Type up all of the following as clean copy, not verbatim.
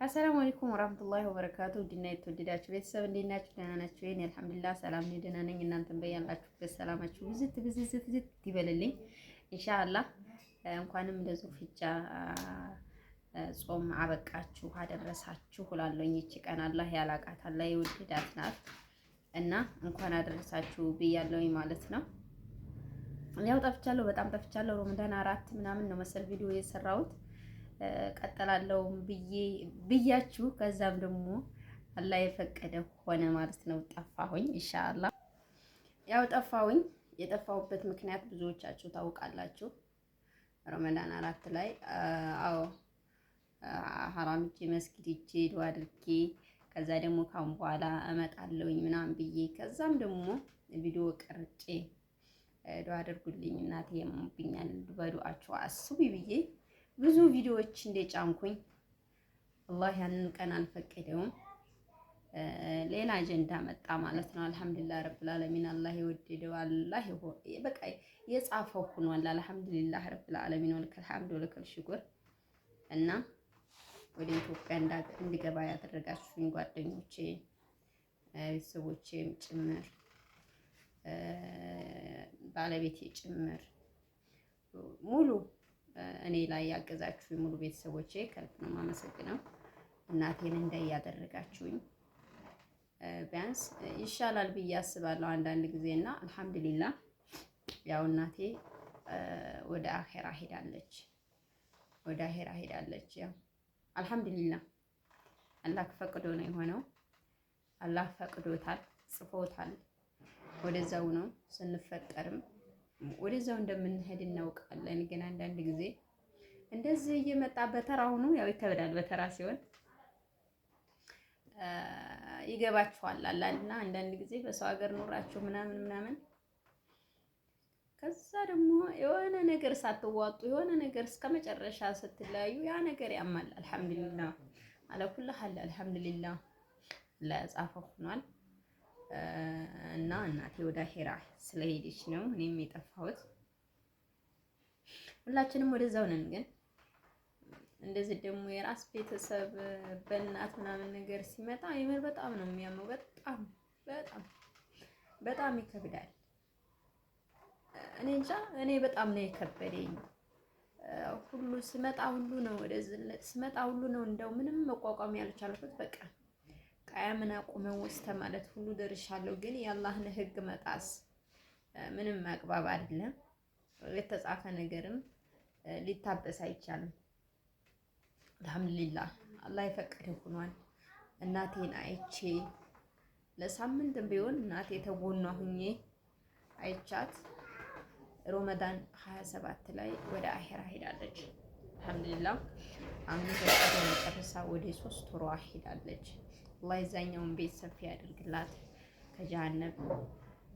አሰላሙ አለይኩም ወራህመቱላሂ ወበረካቱ። ውድና የተወደዳችሁ ቤተሰብ እንዴት ናችሁ? ደህና ናችሁ? እኔ አልሐምዱሊላህ ሰላም ነኝ፣ ደህና ነኝ። እናንተም በያላችሁበት ሰላማችሁ ብዝት ይበልልኝ ኢንሻአላህ። እንኳንም ለዙልሂጃ ጾም አበቃችሁ አደረሳችሁ እላለሁኝ። ይቺ ቀን አላህ ያላቃት አላህ የወደዳት ናት እና እንኳን አደረሳችሁ ብያለሁኝ ማለት ነው። ያው ጠፍቻለሁ፣ በጣም ጠፍቻለሁ። ረመዳን 4 ምናምን ነው መሰል ቪዲዮ የሰራሁት ቀጥላለሁ ብያችሁ ከዛም ደግሞ አላህ የፈቀደ ሆነ ማለት ነው። ጠፋሁኝ ኢንሻአላህ። ያው ጠፋሁኝ። የጠፋሁበት ምክንያት ብዙዎቻችሁ ታውቃላችሁ። ረመዳን 4 ላይ ሐራም እጄ መስጊድ እጄ ዱዓ አድርጌ ከዛ ደግሞ ካሁን በኋላ እመጣለሁኝ ምናምን ብዬ ከዛም ደግሞ ቪዲዮ ቀርጬ ዱዓ አድርጉልኝ እናቴ የሞብኛል በዱዓችሁ አስቡ ብዬ ብዙ ቪዲዮዎች እንደጫንኩኝ አላህ ያንን ቀን አልፈቀደውም። ሌላ አጀንዳ መጣ ማለት ነው። አልሐምዱሊላህ ረብል ዓለሚን አላህ የወደደው አላህ በቃ የጻፈው ሆኗል። አልሐምዱሊላህ ረብል ዓለሚን ወለከል ሐምዱ ወለከል ሽኩር። እና ወደ ኢትዮጵያ እንድገባ ያደረጋችሁኝ ጓደኞቼ፣ ቤተሰቦቼም ጭምር ባለቤቴ ጭምር ሙሉ እኔ ላይ ያገዛችሁኝ ሙሉ ቤተሰቦቼ ከልብ ነው የማመሰግነው። እናቴን እንዳያደረጋችሁኝ ቢያንስ ይሻላል ብዬ አስባለሁ አንዳንድ ጊዜ እና አልሐምዱሊላህ ያው እናቴ ወደ አኼራ ሄዳለች። ያው አልሐምዱሊላህ አላህ ፈቅዶ ነው የሆነው። አላህ ፈቅዶታል፣ ጽፎታል። ወደዛው ነው ስንፈጠርም ወደዛው እንደምንሄድ እናውቃለን። ግን አንዳንድ ጊዜ እንደዚህ እየመጣ በተራ ሆኖ ያው ይከብዳል። በተራ ሲሆን ይገባችኋል አላልና አንዳንድ ጊዜ በሰው ሀገር ኖራችሁ ምናምን ከዛ ደግሞ የሆነ ነገር ሳትዋጡ የሆነ ነገር እስከ መጨረሻ ስትለያዩ ያ ነገር ያማል። አልሐምዱሊላህ አለኩል ሐል አልሐምዱሊላህ ለጻፈው ሆኗል። እና እናቴ ወደ አኼራ ስለሄደች ነው እኔም የጠፋሁት። ሁላችንም ወደዛው ነን። ግን እንደዚህ ደግሞ የራስ ቤተሰብ በእናት ምናምን ነገር ሲመጣ የምር በጣም ነው የሚያመው። በጣም ይከብዳል። እኔ እንጃ እኔ በጣም ነው የከበደኝ። ሁሉ ስመጣ ሁሉ ነው ወደዚህ ስመጣ ሁሉ ነው እንደው ምንም መቋቋም ያልቻልኩት በቃ ቃያምን አቁመው ውስጥ ማለት ሁሉ ደርሻለሁ። ግን የአላህን ሕግ መጣስ ምንም አግባብ አይደለም። የተጻፈ ነገርም ሊታበስ አይቻልም። አልሐምዱሊላህ አላህ የፈቀደ ሆኗል። እናቴን አይቼ ለሳምንትም ቢሆን እናቴ ተጎኗ ሁኜ አይቻት ረመዳን 27 ላይ ወደ አኼራ ሄዳለች። አልሐምዱሊላህ አሁን ተጨርሳ ወደ 3 ወሯ ሄዳለች። አላህ የዛኛውን ቤት ሰፊ ያድርግላት፣ ከጀሃነም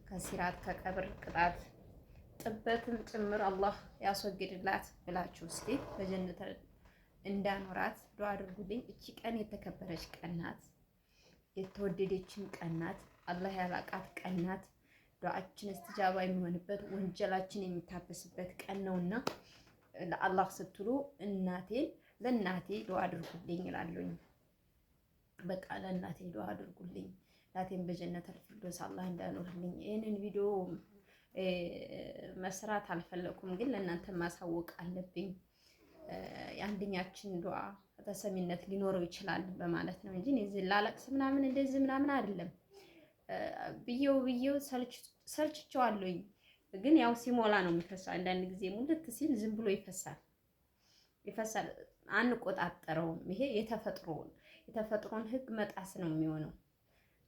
ከሲራት ከቀብር ቅጣት ጥበትም ጭምር አላህ ያስወግድላት ብላችሁ እስኪ በጀነት እንዳኖራት ዱዓ አድርጉልኝ። እቺ ቀን የተከበረች ቀን ናት፣ የተወደደችን ቀን ናት፣ አላህ ያላቃት ቀን ናት። ዱዓችን እስትጃባ የሚሆንበት ወንጀላችን የሚታበስበት ቀን ነውና ለአላህ ስትሉ ለእናቴ ዱዓ አድርጉልኝ እላለሁኝ። በቃ ለእናቴ ዱዓ አድርጉልኝ። እናቴን በጀነት አልፊርዶስ አላህ እንዳኖርልኝ። ይሄንን ቪዲዮ መስራት አልፈለኩም፣ ግን ለእናንተ ማሳወቅ አለብኝ። የአንደኛችን ዱዓ ተሰሚነት ሊኖረው ይችላል በማለት ነው እንጂ እዚህ ላለቅስ ምናምን እንደዚህ ምናምን አይደለም። ብዬው ሰልችቼዋለሁኝ። ግን ያው ሲሞላ ነው የሚፈሳው። አንዳንድ ጊዜ ሙልት ሲል ዝም ብሎ ይፈሳል። አንቆጣጠረውም። ይሄ የተፈጥሮን ሕግ መጣስ ነው የሚሆነው።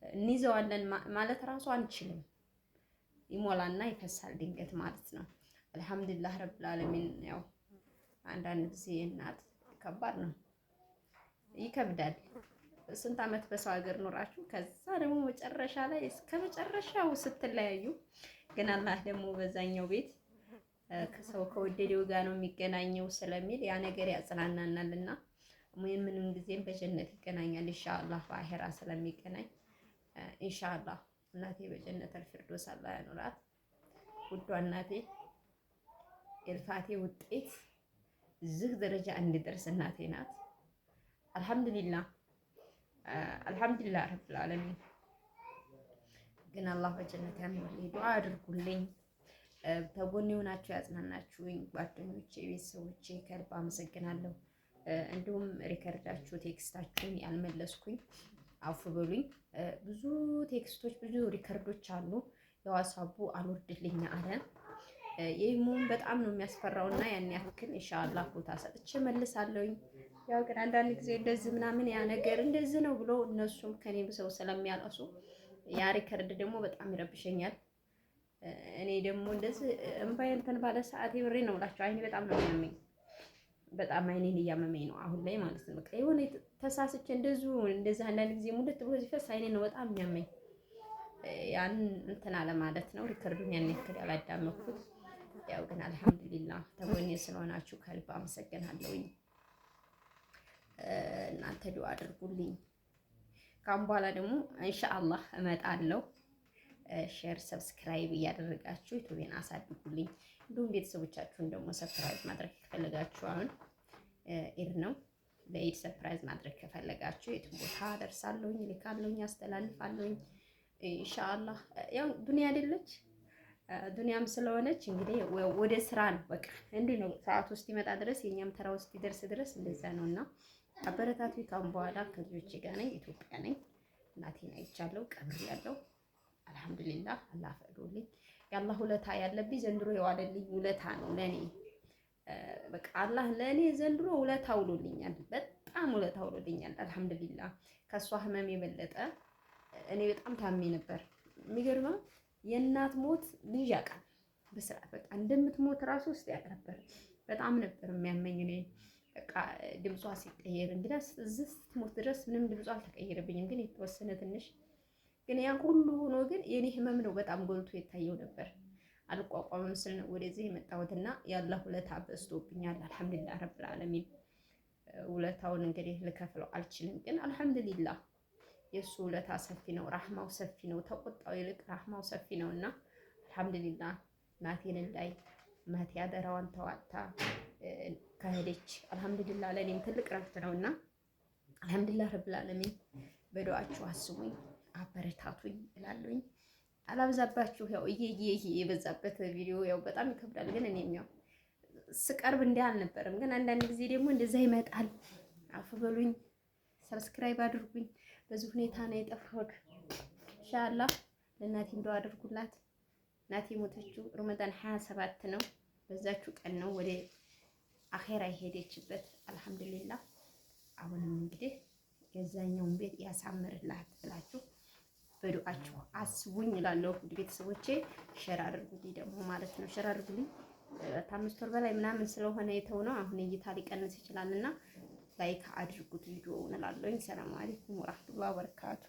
እንይዘዋለን ማለት ራሱ አንችልም። ይሞላና ይፈሳል ድንገት ማለት ነው። አልሐምዱሊላህ ረብል ዓለሚን። ያው አንዳንድ ጊዜ እናት ከባድ ነው፣ ይከብዳል። ስንት ዓመት በሰው ሀገር ኖራችሁ ከዛ ደግሞ መጨረሻ ላይ እስከ መጨረሻው ስትለያዩ፣ ግን አላህ ደግሞ በዛኛው ቤት ከሰው ከወደደው ጋር ነው የሚገናኘው ስለሚል ያ ነገር ያጽናናናልና ምንም ጊዜም በጀነት ይገናኛል ኢንሻአላህ። በአኼራ ስለሚገናኝ ኢንሻአላህ እናቴ በጀነት አልፊርዶስ አላህ ያኖራት። ውዷ እናቴ የልፋቴ ውጤት እዚህ ደረጃ እንድደርስ እናቴ ናት። አልሐምዱሊላህ አልሐምዱሊላህ ረብል ዓለሚን። ግን አላህ በጀነት ያኑርልኝ። ዱዓ አድርጉልኝ። ተጎኔ ሆናችሁ ያጽናናችሁኝ ጓደኞቼ፣ ቤተሰቦቼ ከልብ አመሰግናለሁ። እንዲሁም ሪከርዳችሁ ቴክስታችሁን ያልመለስኩኝ አፉ በሉኝ። ብዙ ቴክስቶች ብዙ ሪከርዶች አሉ። የዋትስአፑ አልወርድልኝ አለ። የኢሞም በጣም ነው የሚያስፈራውና ያን ያክል ኢንሻአላህ ቦታ ሰጥቼ መልሳለሁኝ። ያው ግን አንዳንድ ጊዜ እንደዚህ ምናምን ያ ነገር እንደዚህ ነው ብሎ እነሱም ከኔ ሰው ስለሚያለሱ ያ ሪከርድ ደግሞ በጣም ይረብሸኛል። እኔ ደግሞ እንደዚህ እምባዬ እንትን ባለ ሰዓት ይብሬ ነው እላቸው። አይኔ በጣም ነው የሚያመኝ። በጣም አይኔን እያመመኝ ነው አሁን ላይ ማለት ነው። በቃ የሆነ ተሳስቼ እንደዚህ አንዳንድ ጊዜ ሙልት ብሎ ሲፈስ አይኔን ነው በጣም የሚያመኝ። ያን እንትን አለ ማለት ነው። ሪከርዱን ያን ያክል ያላዳመኩት። ያው ግን አልሐምዱሊላህ ተጎኔ ስለሆናችሁ ከልብ አመሰግናለሁኝ። እናንተ ዱአ አድርጉልኝ። ካሁን በኋላ ደግሞ ኢንሻአላህ እመጣለሁ። ሼር ሰብስክራይብ እያደረጋችሁ ዩቲዩብን አሳድጉልኝ። እንዲሁም ቤተሰቦቻችሁን ደግሞ ሰብስክራይብ ማድረግ ከፈለጋችሁ አሁን ኢድ ነው። ለኢድ ሰርፕራይዝ ማድረግ ከፈለጋችሁ የትም ቦታ ደርሳለሁኝ፣ ልካለሁኝ፣ አስተላልፋለሁኝ ኢንሻአላህ። ያው ዱንያ አይደለች ዱንያም ስለሆነች እንግዲህ ወደ ስራ ነው በቃ እንዲህ ነው። ሰዓት ውስጥ ይመጣ ድረስ የኛም ተራ ውስጥ ይደርስ ድረስ እንደዛ ነውና አበረታቱ። ካሁን በኋላ ከልጆቼ ጋር ነኝ፣ ኢትዮጵያ ነኝ። እናቴን አይቻለሁ፣ ቀብሬያለሁ። አልሐምዱሊላህ አላህ ፈቅዶልኝ የአላህ ውለታ ያለብኝ ዘንድሮ የዋለልኝ ውለታ ነው ለኔ። በቃ አላህ ለኔ ዘንድሮ ውለታ ውሎልኛል፣ በጣም ውለታ ውሎልኛል። አልሐምዱሊላህ ከሷ ህመም የበለጠ እኔ በጣም ታሜ ነበር። የሚገርመው የእናት ሞት ልጅ ያውቃል በስርዓት በቃ እንደምትሞት ራሱ ውስጥ ያውቅ ነበር። በጣም ነበር የሚያመኝ እኔ በቃ ድምጿ ሲቀየር እንግዲህ እዚህ ስትሞት ድረስ ምንም ድምጿ አልተቀየረብኝም፣ ግን የተወሰነ ትንሽ ግን ያ ሁሉ ሆኖ ግን የኔ ህመም ነው በጣም ጎልቶ የታየው ነበር። አልቋቋምም ስል ነው ወደዚህ የመጣሁትና የአላህ ውለታ በዝቶብኛል። አልሐምዱሊላህ ረብል ዓለሚን። ውለታውን እንግዲህ ልከፍለው አልችልም፣ ግን አልሐምዱሊላህ የእሱ ውለታ ሰፊ ነው፣ ራህማው ሰፊ ነው። ተቆጣው ይልቅ ራህማው ሰፊ ነውና አልሐምዱሊላህ እናቴን እንዳይ እናቴ አደራዋን ተዋጣ ከሄደች አልሐምዱሊላህ ለኔም ትልቅ ረፍት ነውና አልሐምዱሊላህ ረብል ዓለሚን። በዱዓችሁ አስቡኝ፣ አበረታቱኝ እላለሁኝ። አላብዛባችሁ። ያው የበዛበት ቪዲዮ ያው በጣም ይከብዳል፣ ግን እኔም ያው ስቀርብ እንዲህ አልነበረም። ግን አንዳንድ ጊዜ ደግሞ እንደዛ ይመጣል። አፍ በሉኝ፣ ሰብስክራይብ አድርጉኝ። በዚህ ሁኔታ ነው የጠፋሁት። ኢንሻአላህ ለእናቴ እንደው አድርጉላት። እናቴ ሞተችው ረመዳን 27 ነው። በዛችሁ ቀን ነው ወደ አኼራ የሄደችበት። አልሐምዱሊላህ። አሁንም እንግዲህ የዛኛውን ቤት ያሳምርላት ብላችሁ በዱዓችሁ አስቡኝ እላለሁ። ውድ ቤተሰቦቼ ሼር አድርጉልኝ ደግሞ ማለት ነው። ሼር አድርጉልኝ። ከ5 ወር በላይ ምናምን ስለሆነ የተውነው አሁን እይታ ሊቀንስ ይችላልና ላይክ አድርጉት ቪዲዮውን እላለሁኝ። ሰላም አለይኩም ወራህመቱላሂ ወበረካቱ።